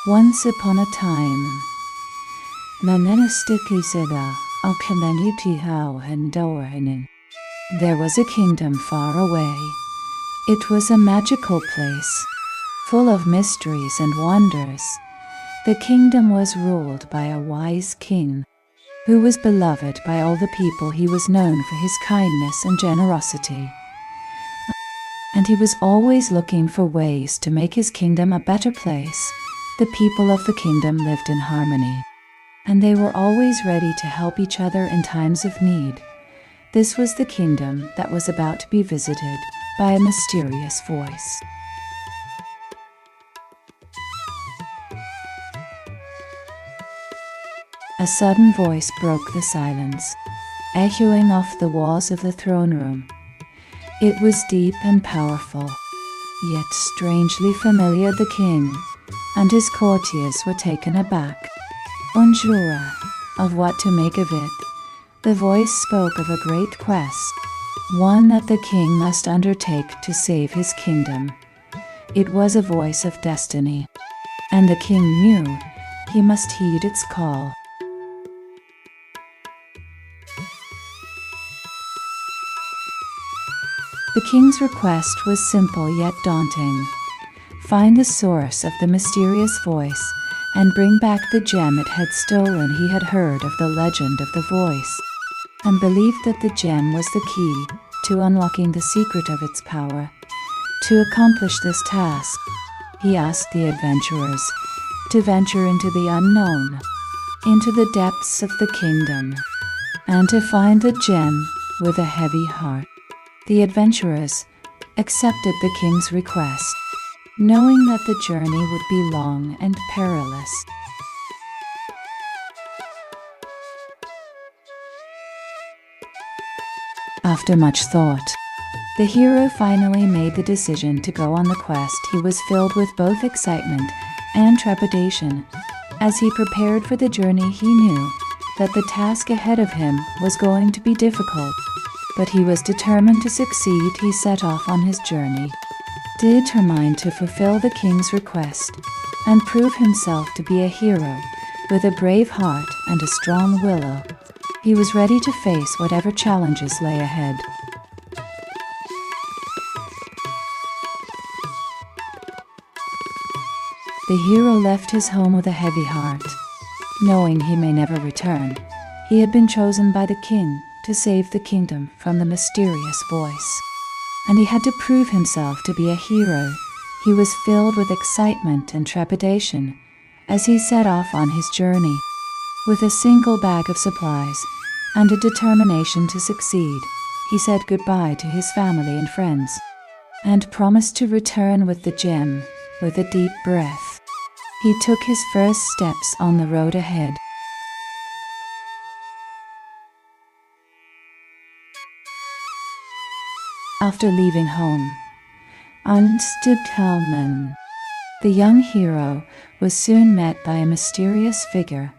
Once upon a time, there was a kingdom far away. It was a magical place, full of mysteries and wonders. The kingdom was ruled by a wise king, who was beloved by all the people. He was known for his kindness and generosity, and he was always looking for ways to make his kingdom a better place. The people of the kingdom lived in harmony, and they were always ready to help each other in times of need. This was the kingdom that was about to be visited by a mysterious voice. A sudden voice broke the silence, echoing off the walls of the throne room. It was deep and powerful, yet strangely familiar. The king and his courtiers were taken aback, unsure of what to make of it. The voice spoke of a great quest, one that the king must undertake to save his kingdom. It was a voice of destiny, and the king knew he must heed its call. The king's request was simple yet daunting. Find the source of the mysterious voice and bring back the gem it had stolen. He had heard of the legend of the voice and believed that the gem was the key to unlocking the secret of its power. To accomplish this task, he asked the adventurers to venture into the unknown, into the depths of the kingdom, and to find the gem with a heavy heart. The adventurers accepted the king's request, knowing that the journey would be long and perilous. After much thought, the hero finally made the decision to go on the quest. He was filled with both excitement and trepidation. As he prepared for the journey, he knew that the task ahead of him was going to be difficult, but he was determined to succeed. He set off on his journey, determined to fulfill the king's request and prove himself to be a hero with a brave heart and a strong will. He was ready to face whatever challenges lay ahead. The hero left his home with a heavy heart, knowing he may never return. He had been chosen by the king to save the kingdom from the mysterious voice, and he had to prove himself to be a hero. He was filled with excitement and trepidation as he set off on his journey. With a single bag of supplies and a determination to succeed, he said goodbye to his family and friends and promised to return with the gem. With a deep breath, he took his first steps on the road ahead. After leaving home, the young hero was soon met by a mysterious figure.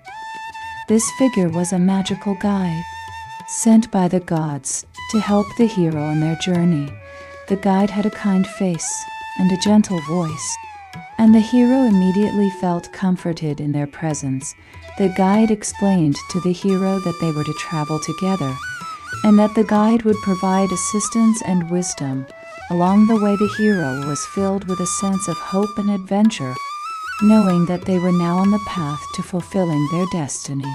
This figure was a magical guide, sent by the gods to help the hero on their journey. The guide had a kind face and a gentle voice, and the hero immediately felt comforted in their presence. The guide explained to the hero that they were to travel together, and that the guide would provide assistance and wisdom. Along the way, the hero was filled with a sense of hope and adventure, knowing that they were now on the path to fulfilling their destiny.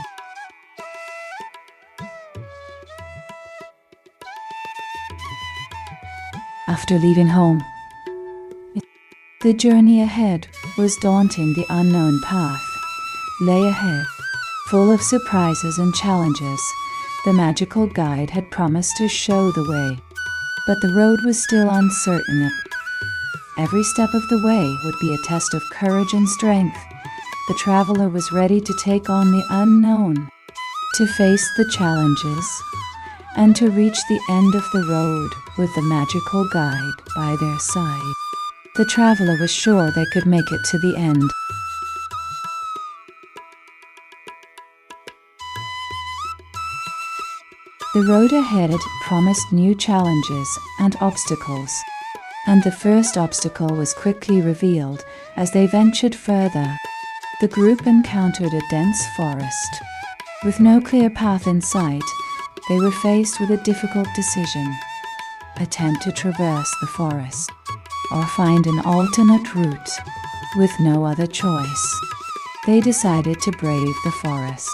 After leaving home, the journey ahead was daunting. The unknown path lay ahead, full of surprises and challenges. The magical guide had promised to show the way, but the road was still uncertain. Every step of the way would be a test of courage and strength. The traveler was ready to take on the unknown, to face the challenges, and to reach the end of the road with the magical guide by their side. The traveler was sure they could make it to the end. The road ahead promised new challenges and obstacles, and the first obstacle was quickly revealed as they ventured further. The group encountered a dense forest. With no clear path in sight, they were faced with a difficult decision: attempt to traverse the forest, or find an alternate route. With no other choice, they decided to brave the forest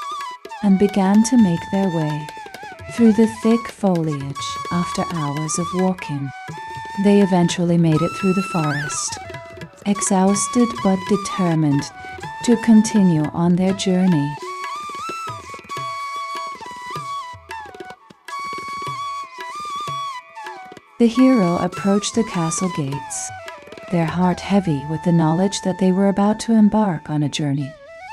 and began to make their way through the thick foliage. After hours of walking, they eventually made it through the forest, exhausted but determined to continue on their journey. The hero approached the castle gates, their heart heavy with the knowledge that they were about to embark on a journey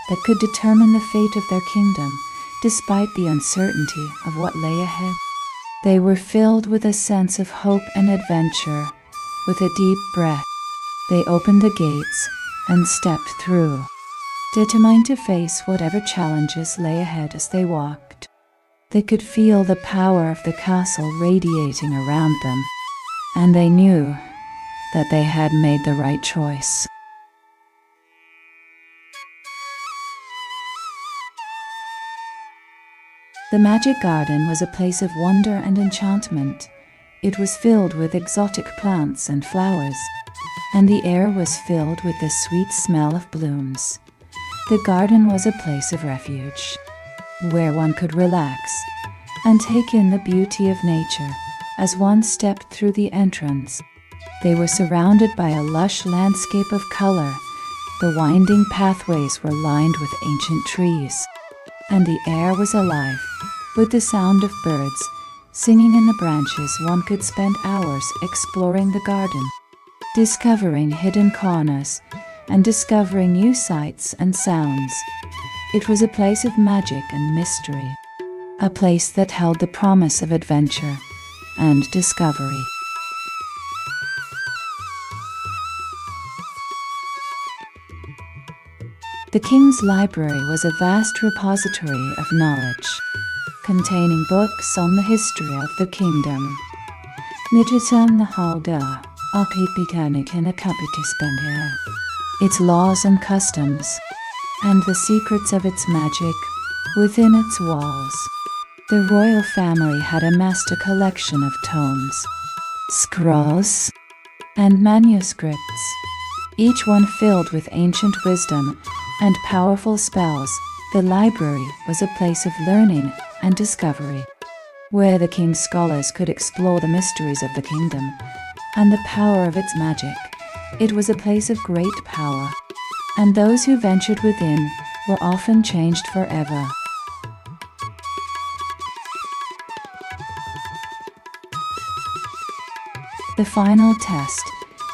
that could determine the fate of their kingdom, despite the uncertainty of what lay ahead. They were filled with a sense of hope and adventure. With a deep breath, they opened the gates and stepped through, determined to face whatever challenges lay ahead as they walked. They could feel the power of the castle radiating around them, and they knew that they had made the right choice. The magic garden was a place of wonder and enchantment. It was filled with exotic plants and flowers, and the air was filled with the sweet smell of blooms. The garden was a place of refuge, where one could relax and take in the beauty of nature. As one stepped through the entrance, they were surrounded by a lush landscape of color. The winding pathways were lined with ancient trees, and the air was alive with the sound of birds singing in the branches. One could spend hours exploring the garden, discovering hidden corners and discovering new sights and sounds. It was a place of magic and mystery, a place that held the promise of adventure and discovery. The king's library was a vast repository of knowledge, containing books on the history of the kingdom. Its laws and customs, and the secrets of its magic within its walls. The royal family had amassed a collection of tomes, scrolls, and manuscripts, each one filled with ancient wisdom and powerful spells. The library was a place of learning and discovery, where the king's scholars could explore the mysteries of the kingdom and the power of its magic. It was a place of great power, and those who ventured within were often changed forever. The final test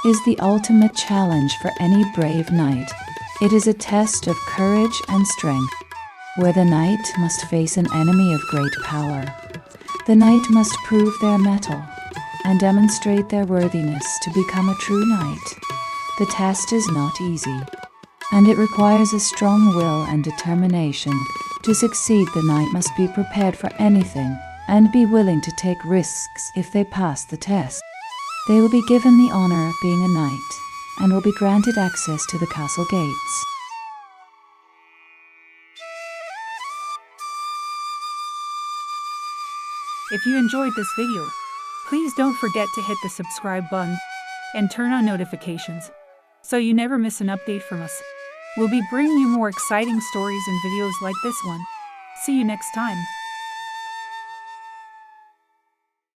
is the ultimate challenge for any brave knight. It is a test of courage and strength, where the knight must face an enemy of great power. The knight must prove their mettle and demonstrate their worthiness to become a true knight. The test is not easy, and it requires a strong will and determination. To succeed, the knight must be prepared for anything and be willing to take risks. If they pass the test, they will be given the honor of being a knight and will be granted access to the castle gates. If you enjoyed this video, please don't forget to hit the subscribe button and turn on notifications so you never miss an update from us. We'll be bringing you more exciting stories and videos like this one. See you next time.